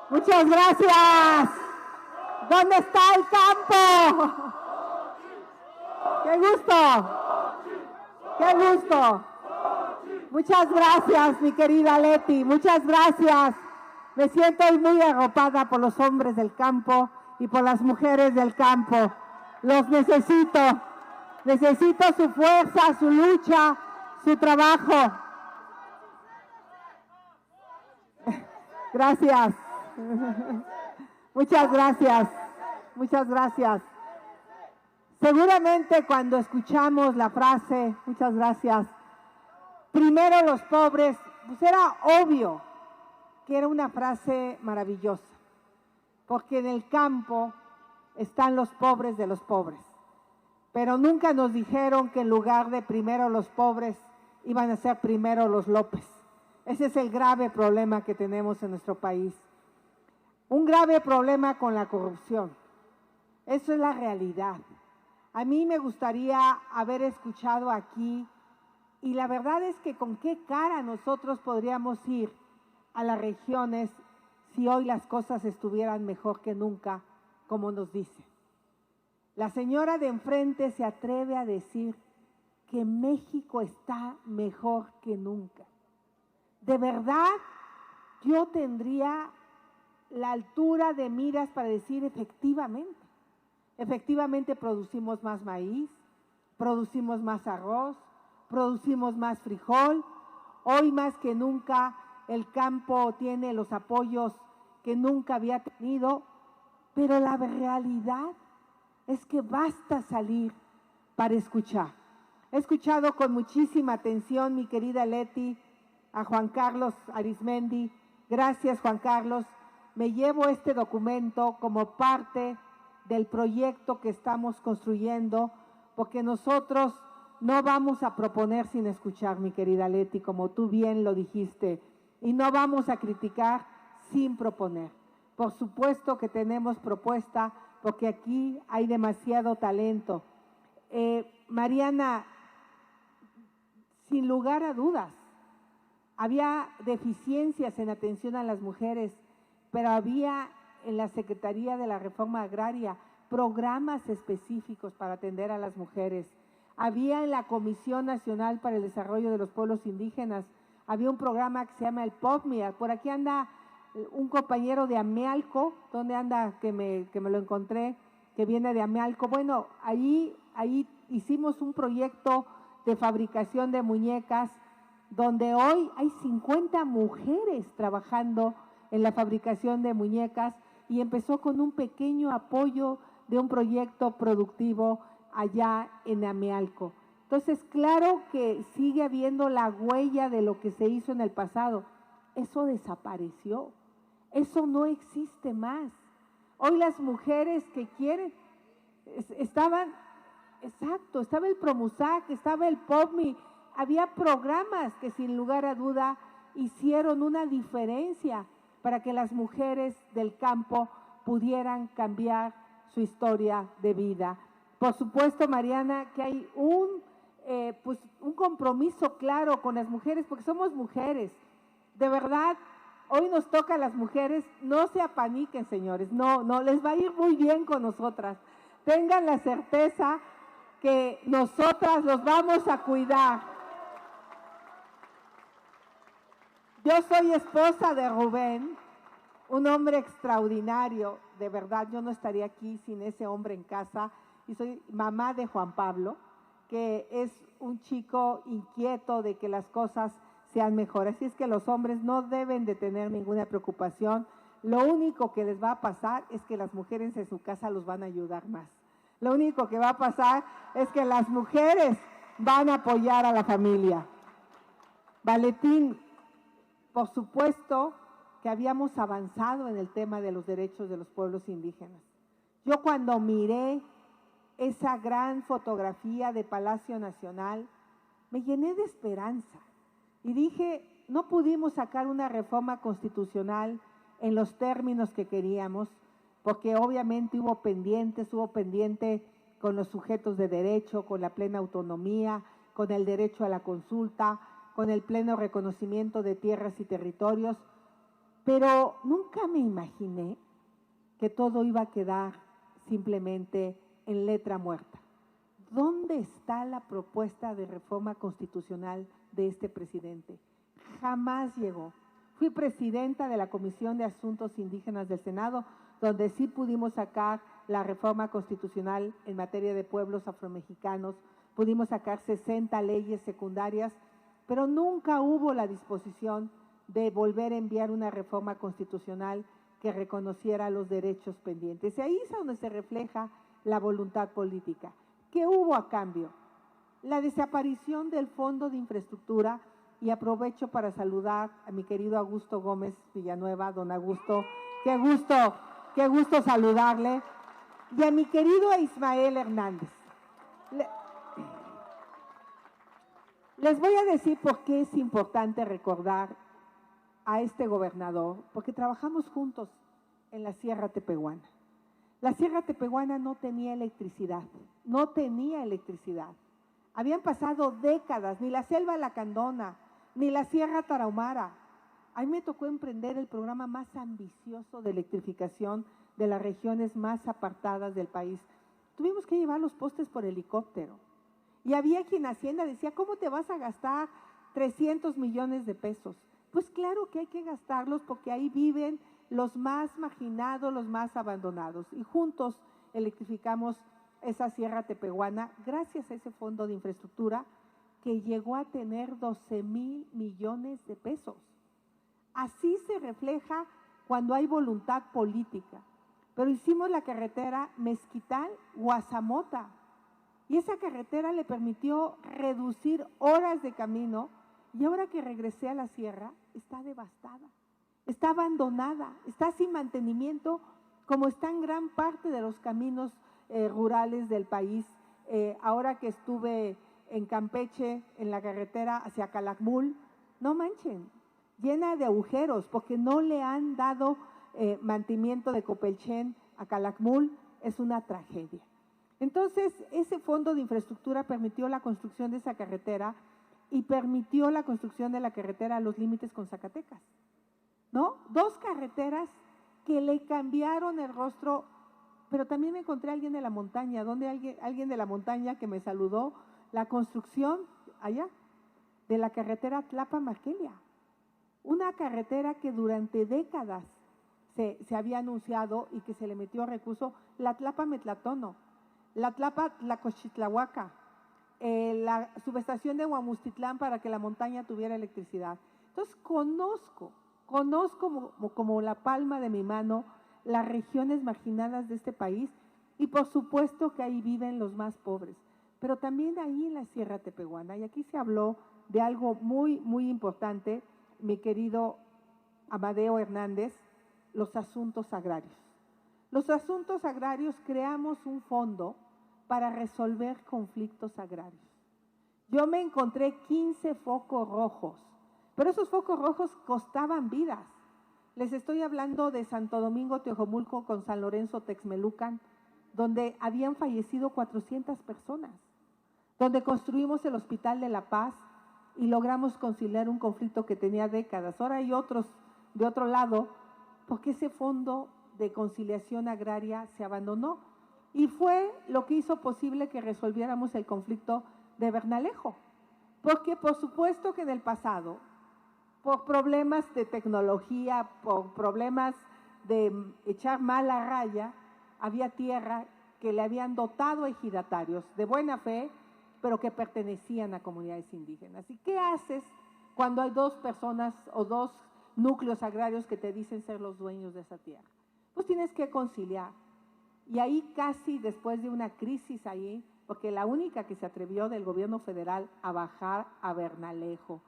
Muchas gracias. ¿Dónde está el campo? ¡Qué gusto! ¡Qué gusto! Muchas gracias, mi querida Leti. Muchas gracias. Me siento muy arropada por los hombres del campo y por las mujeres del campo. Los necesito. Necesito su fuerza, su lucha, su trabajo. Gracias. Muchas gracias. Muchas gracias. Seguramente cuando escuchamos la frase, muchas gracias, primero los pobres, pues era obvio que era una frase maravillosa, porque en el campo están los pobres de los pobres, pero nunca nos dijeron que en lugar de primero los pobres, iban a ser primero los López. Ese es el grave problema que tenemos en nuestro país. Un grave problema con la corrupción. Eso es la realidad. A mí me gustaría haber escuchado aquí, y la verdad es que con qué cara nosotros podríamos ir a las regiones si hoy las cosas estuvieran mejor que nunca, como nos dice. La señora de enfrente se atreve a decir que México está mejor que nunca. De verdad, yo tendría la altura de miras para decir efectivamente producimos más maíz, producimos más arroz, producimos más frijol. Hoy más que nunca el campo tiene los apoyos que nunca había tenido, pero la realidad es que basta salir para escuchar. He escuchado con muchísima atención, mi querida Leti, a Juan Carlos Arismendi. Gracias, Juan Carlos. Me llevo este documento como parte del proyecto que estamos construyendo, porque nosotros no vamos a proponer sin escuchar, mi querida Leti, como tú bien lo dijiste, y no vamos a criticar sin proponer. Por supuesto que tenemos propuesta, porque aquí hay demasiado talento. Mariana, sin lugar a dudas, había deficiencias en atención a las mujeres, pero había en la Secretaría de la Reforma Agraria programas específicos para atender a las mujeres. Había en la Comisión Nacional para el Desarrollo de los Pueblos Indígenas, había un programa que se llama el POVMIA. Por aquí anda un compañero de Amealco. ¿Dónde anda? Que me lo encontré, que viene de Amealco. Bueno, ahí hicimos un proyecto de fabricación de muñecas, donde hoy hay 50 mujeres trabajando en la fabricación de muñecas, y empezó con un pequeño apoyo de un proyecto productivo allá en Amealco. Entonces, claro que sigue habiendo la huella de lo que se hizo en el pasado. Eso desapareció, eso no existe más. Hoy las mujeres que quieren, estaba el Promusac, estaba el POVMI, había programas que sin lugar a duda hicieron una diferencia para que las mujeres del campo pudieran cambiar su historia de vida. Por supuesto, Mariana, que hay un compromiso claro con las mujeres, porque somos mujeres. De verdad, hoy nos toca a las mujeres. No se apaniquen, señores, no, les va a ir muy bien con nosotras. Tengan la certeza que nosotras los vamos a cuidar. Yo soy esposa de Rubén, un hombre extraordinario. De verdad, yo no estaría aquí sin ese hombre en casa. Y soy mamá de Juan Pablo, que es un chico inquieto de que las cosas sean mejores. Así es que los hombres no deben de tener ninguna preocupación. Lo único que les va a pasar es que las mujeres en su casa los van a ayudar más. Lo único que va a pasar es que las mujeres van a apoyar a la familia. Valentín, por supuesto que habíamos avanzado en el tema de los derechos de los pueblos indígenas. Yo cuando miré esa gran fotografía de Palacio Nacional, me llené de esperanza y dije, no pudimos sacar una reforma constitucional en los términos que queríamos, porque obviamente hubo pendiente con los sujetos de derecho, con la plena autonomía, con el derecho a la consulta, con el pleno reconocimiento de tierras y territorios, pero nunca me imaginé que todo iba a quedar simplemente en letra muerta. ¿Dónde está la propuesta de reforma constitucional de este presidente? Jamás llegó. Fui presidenta de la Comisión de Asuntos Indígenas del Senado, donde sí pudimos sacar la reforma constitucional en materia de pueblos afromexicanos, pudimos sacar 60 leyes secundarias, pero nunca hubo la disposición de volver a enviar una reforma constitucional que reconociera los derechos pendientes. Y ahí es donde se refleja la voluntad política. ¿Qué hubo a cambio? La desaparición del Fondo de Infraestructura, y aprovecho para saludar a mi querido Augusto Gómez Villanueva, don Augusto, qué gusto saludarle, y a mi querido Ismael Hernández. Les voy a decir por qué es importante recordar a este gobernador, porque trabajamos juntos en la Sierra Tepehuana. La Sierra Tepehuana no tenía electricidad. Habían pasado décadas, ni la Selva Lacandona, ni la Sierra Tarahumara. A mí me tocó emprender el programa más ambicioso de electrificación de las regiones más apartadas del país. Tuvimos que llevar los postes por helicóptero. Y había quien en Hacienda decía, ¿cómo te vas a gastar 300 millones de pesos? Pues claro que hay que gastarlos porque ahí viven los más marginados, los más abandonados. Y juntos electrificamos esa Sierra Tepehuana gracias a ese fondo de infraestructura que llegó a tener 12,000 millones de pesos. Así se refleja cuando hay voluntad política. Pero hicimos la carretera Mezquital-Guazamota y esa carretera le permitió reducir horas de camino, y ahora que regresé a la sierra está devastada, está abandonada, está sin mantenimiento, como están gran parte de los caminos rurales del país. Ahora que estuve en Campeche, en la carretera hacia Calakmul, no manchen, llena de agujeros porque no le han dado mantenimiento de Copelchen a Calakmul. Es una tragedia. Entonces, ese fondo de infraestructura permitió la construcción de esa carretera y permitió la construcción de la carretera a los límites con Zacatecas, ¿no? 2 carreteras que le cambiaron el rostro. Pero también me encontré a alguien de la montaña, alguien de la montaña que me saludó, la construcción allá de la carretera Tlapa-Marquelia, una carretera que durante décadas se había anunciado y que se le metió recurso, la Tlapa-Metlatono, la Tlapa-Tlacochitlahuaca, la subestación de Huamustitlán para que la montaña tuviera electricidad. Entonces conozco como la palma de mi mano las regiones marginadas de este país, y por supuesto que ahí viven los más pobres, pero también ahí en la Sierra Tepehuana. Y aquí se habló de algo muy, muy importante, mi querido Amadeo Hernández, los asuntos agrarios. Los asuntos agrarios, creamos un fondo para resolver conflictos agrarios. Yo me encontré 15 focos rojos, pero esos focos rojos costaban vidas. Les estoy hablando de Santo Domingo, Teojomulco con San Lorenzo, Texmelucan, donde habían fallecido 400 personas, donde construimos el Hospital de la Paz y logramos conciliar un conflicto que tenía décadas. Ahora hay otros de otro lado, porque ese fondo de conciliación agraria se abandonó y fue lo que hizo posible que resolviéramos el conflicto de Bernalejo, porque por supuesto que en el pasado, por problemas de tecnología, por problemas de echar mala raya, había tierra que le habían dotado a ejidatarios de buena fe, pero que pertenecían a comunidades indígenas. ¿Y qué haces cuando hay 2 personas o 2 núcleos agrarios que te dicen ser los dueños de esa tierra? Pues tienes que conciliar. Y ahí casi después de una crisis ahí, porque la única que se atrevió del gobierno federal a bajar a Bernalejo,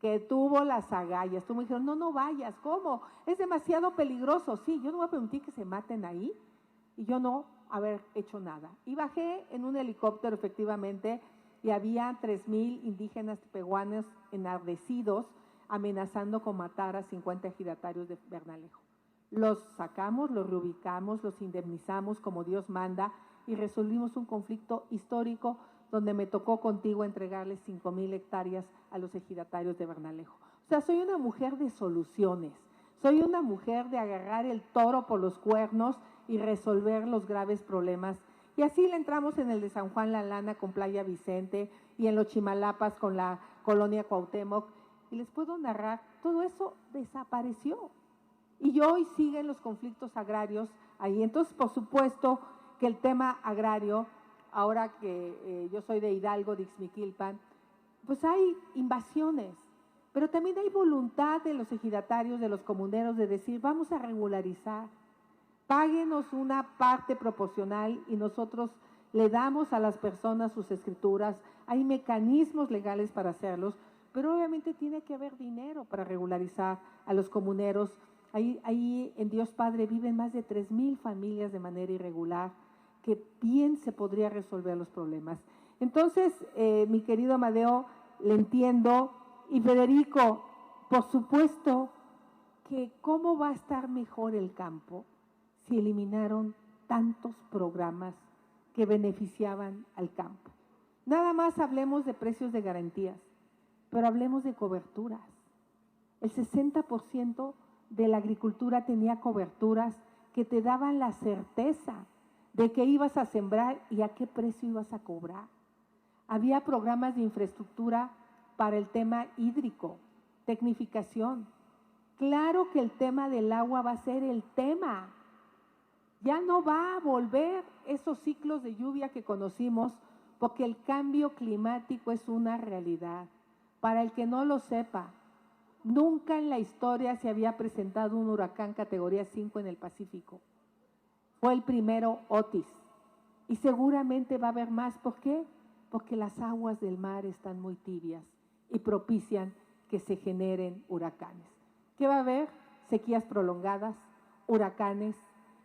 que tuvo las agallas, tú me dijeron, no vayas, ¿cómo? Es demasiado peligroso. Sí, yo no voy a permitir que se maten ahí, y yo no haber hecho nada. Y bajé en un helicóptero efectivamente, y había 3,000 indígenas tepehuanos enardecidos, amenazando con matar a 50 ejidatarios de Bernalejo. Los sacamos, los reubicamos, los indemnizamos como Dios manda, y resolvimos un conflicto histórico donde me tocó contigo entregarles 5,000 hectáreas a los ejidatarios de Bernalejo. O sea, soy una mujer de soluciones, Soy una mujer de agarrar el toro por los cuernos y resolver los graves problemas. Y así le entramos en el de San Juan La Lana con Playa Vicente y en los Chimalapas con la colonia Cuauhtémoc. Y les puedo narrar, todo eso desapareció. Y hoy siguen los conflictos agrarios ahí. Entonces, por supuesto que el tema agrario, ahora que yo soy de Hidalgo, de Ixmiquilpan, pues hay invasiones, pero también hay voluntad de los ejidatarios, de los comuneros, de decir, vamos a regularizar, páguenos una parte proporcional y nosotros le damos a las personas sus escrituras. Hay mecanismos legales para hacerlos, pero obviamente tiene que haber dinero para regularizar a los comuneros. Ahí en Dios Padre viven más de 3,000 familias de manera irregular, que bien se podría resolver los problemas. Entonces, mi querido Amadeo, le entiendo. Y Federico, por supuesto que cómo va a estar mejor el campo si eliminaron tantos programas que beneficiaban al campo. Nada más hablemos de precios de garantías, pero hablemos de coberturas. El 60% de la agricultura tenía coberturas que te daban la certeza de que ibas a sembrar y a qué precio ibas a cobrar. Había programas de infraestructura para el tema hídrico, tecnificación. Claro que el tema del agua va a ser el tema. Ya no va a volver esos ciclos de lluvia que conocimos, porque el cambio climático es una realidad. Para el que no lo sepa, nunca en la historia se había presentado un huracán categoría 5 en el Pacífico. Fue el primero Otis. Y seguramente va a haber más. ¿Por qué? Porque las aguas del mar están muy tibias y propician que se generen huracanes. ¿Qué va a haber? Sequías prolongadas, huracanes,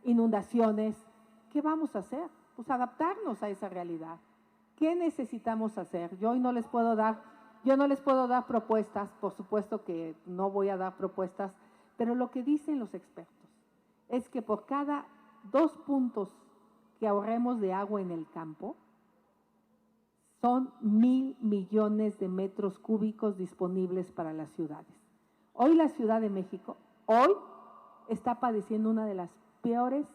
inundaciones. ¿Qué vamos a hacer? Pues adaptarnos a esa realidad. ¿Qué necesitamos hacer? Yo hoy no les puedo dar propuestas, por supuesto que no voy a dar propuestas, pero lo que dicen los expertos es que por cada 2 puntos que ahorremos de agua en el campo, son 1,000 millones de metros cúbicos disponibles para las ciudades. Hoy la Ciudad de México, está padeciendo una de las peores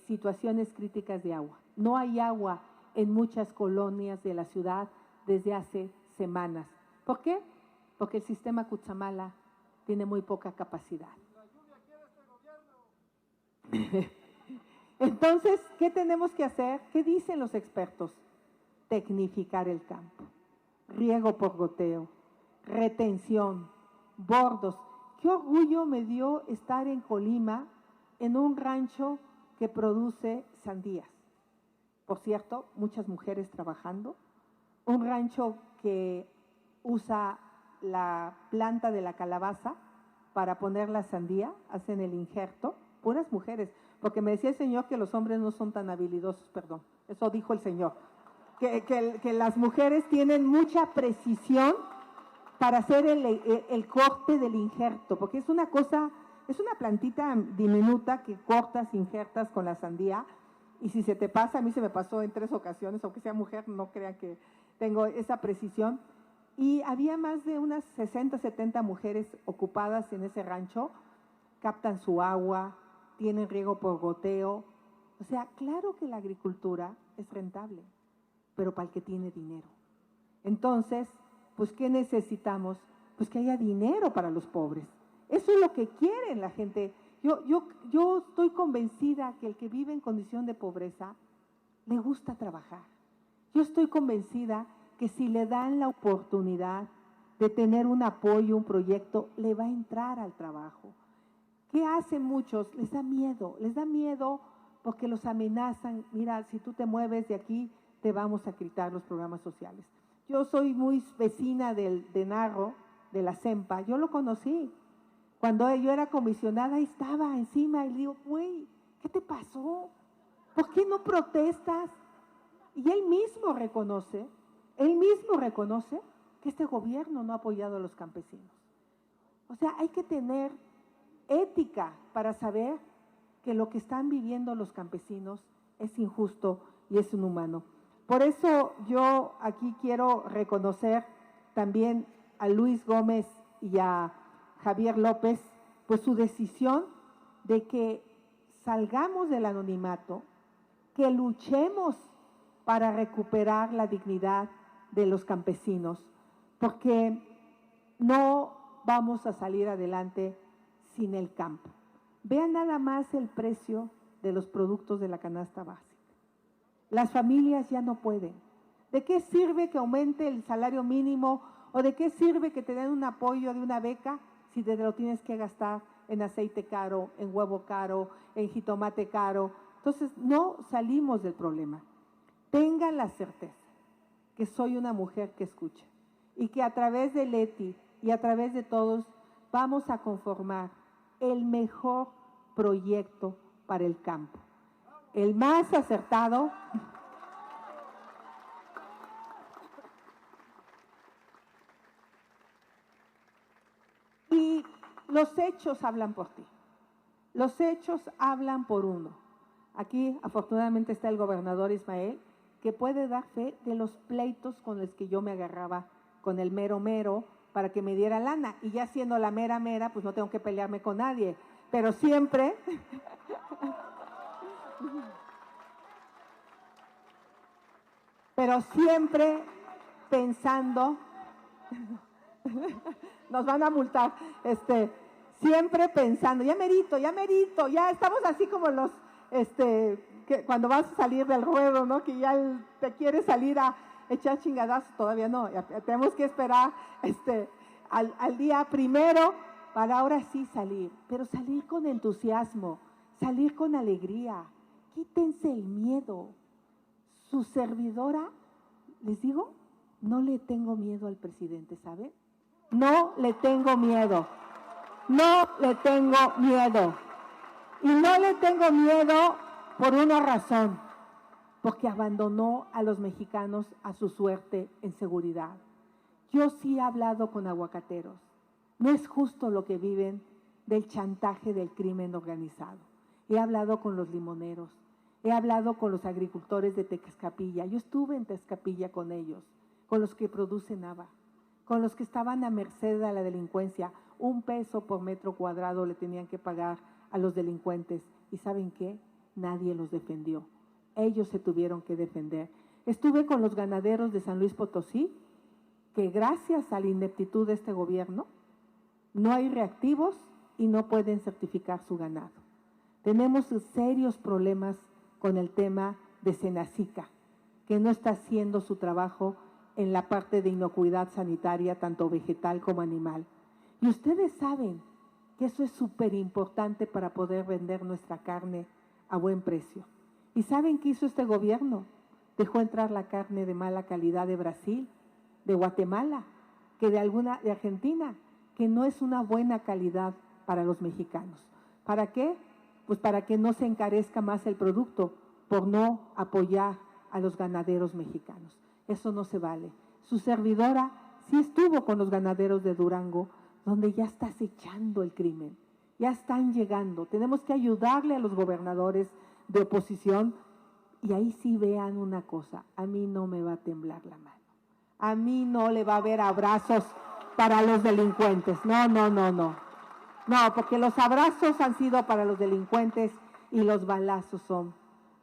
situaciones críticas de agua. No hay agua en muchas colonias de la ciudad desde hace semanas. ¿Por qué? Porque el sistema Cutzamala tiene muy poca capacidad. Entonces, ¿qué tenemos que hacer? ¿Qué dicen los expertos? Tecnificar el campo, riego por goteo, retención, bordos. Qué orgullo me dio estar en Colima, en un rancho que produce sandías. Por cierto, muchas mujeres trabajando. Un rancho que usa la planta de la calabaza para poner la sandía, hacen el injerto, puras mujeres. Porque me decía el señor que los hombres no son tan habilidosos, perdón, eso dijo el señor. Que las mujeres tienen mucha precisión para hacer el corte del injerto, porque es una plantita diminuta que cortas, injertas con la sandía, y si se te pasa, a mí se me pasó en 3 ocasiones, aunque sea mujer, no crean que tengo esa precisión, y había más de unas 60, 70 mujeres ocupadas en ese rancho, captan su agua, tienen riego por goteo. O sea, claro que la agricultura es rentable, pero para el que tiene dinero. Entonces, pues, ¿qué necesitamos? Pues que haya dinero para los pobres. Eso es lo que quieren la gente. Yo estoy convencida que el que vive en condición de pobreza le gusta trabajar. Yo estoy convencida que si le dan la oportunidad de tener un apoyo, un proyecto, le va a entrar al trabajo. ¿Qué hacen muchos? Les da miedo porque los amenazan. Mira, si tú te mueves de aquí, te vamos a quitar los programas sociales. Yo soy muy vecina de Narro, de la CEMPA, yo lo conocí. Cuando yo era comisionada, ahí estaba encima y le digo, güey, ¿qué te pasó? ¿Por qué no protestas? Y él mismo reconoce que este gobierno no ha apoyado a los campesinos. O sea, hay que tener ética para saber que lo que están viviendo los campesinos es injusto y es inhumano. Por eso yo aquí quiero reconocer también a Luis Gómez y a Javier López, pues su decisión de que salgamos del anonimato, que luchemos para recuperar la dignidad de los campesinos, porque no vamos a salir adelante sin el campo. Vean nada más el precio de los productos de la canasta básica. Las familias ya no pueden. ¿De qué sirve que aumente el salario mínimo o de qué sirve que te den un apoyo de una beca si te lo tienes que gastar en aceite caro, en huevo caro, en jitomate caro? Entonces, no salimos del problema. Tengan la certeza que soy una mujer que escucha y que a través de Leti y a través de todos vamos a conformar el mejor proyecto para el campo, el más acertado. Y los hechos hablan por ti, los hechos hablan por uno. Aquí afortunadamente está el gobernador Ismael, que puede dar fe de los pleitos con los que yo me agarraba con el mero mero para que me diera lana. Y ya siendo la mera mera, pues no tengo que pelearme con nadie. Pero siempre pensando, nos van a multar, siempre pensando, ya merito, ya estamos así como los, que cuando vas a salir del ruedo, ¿no? Que ya te quieres salir a echar chingadazos, todavía no, ya tenemos que esperar, al día primero para ahora sí salir, pero salir con entusiasmo, salir con alegría, quítense el miedo. Su servidora, les digo, no le tengo miedo al presidente, ¿saben? No le tengo miedo, no le tengo miedo. Y no le tengo miedo por una razón, porque abandonó a los mexicanos a su suerte en seguridad. Yo sí he hablado con aguacateros. No es justo lo que viven del chantaje del crimen organizado. He hablado con los limoneros, he hablado con los agricultores de Texcapilla. Yo estuve en Texcapilla con ellos, con los que producen haba, con los que estaban a merced de la delincuencia. 1 peso por metro cuadrado le tenían que pagar a los delincuentes. ¿Y saben qué? Nadie los defendió. Ellos se tuvieron que defender. Estuve con los ganaderos de San Luis Potosí, que gracias a la ineptitud de este gobierno, no hay reactivos y no pueden certificar su ganado. Tenemos serios problemas con el tema de Senacica, que no está haciendo su trabajo en la parte de inocuidad sanitaria, tanto vegetal como animal. Y ustedes saben que eso es súper importante para poder vender nuestra carne a buen precio. ¿Y saben qué hizo este gobierno? Dejó entrar la carne de mala calidad de Brasil, de Guatemala, de Argentina, que no es una buena calidad para los mexicanos. ¿Para qué? Pues para que no se encarezca más el producto, por no apoyar a los ganaderos mexicanos. Eso no se vale. Su servidora sí estuvo con los ganaderos de Durango, donde ya está acechando el crimen, ya están llegando. Tenemos que ayudarle a los gobernadores de oposición. Y ahí sí vean una cosa, a mí no me va a temblar la mano. A mí no le va a haber abrazos para los delincuentes. No. No, porque los abrazos han sido para los delincuentes y los balazos son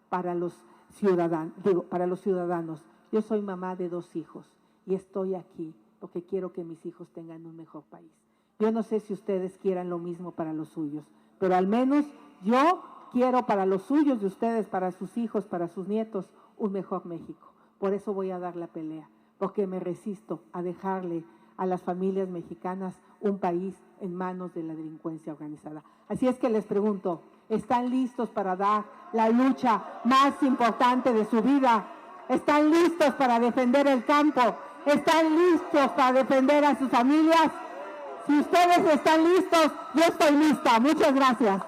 para los ciudadanos. Yo soy mamá de 2 hijos y estoy aquí porque quiero que mis hijos tengan un mejor país. Yo no sé si ustedes quieran lo mismo para los suyos, pero al menos yo quiero para los suyos de ustedes, para sus hijos, para sus nietos, un mejor México. Por eso voy a dar la pelea, porque me resisto a dejarle a las familias mexicanas un país en manos de la delincuencia organizada. Así es que les pregunto, ¿están listos para dar la lucha más importante de su vida? ¿Están listos para defender el campo? ¿Están listos para defender a sus familias? Si ustedes están listos, yo estoy lista. Muchas gracias.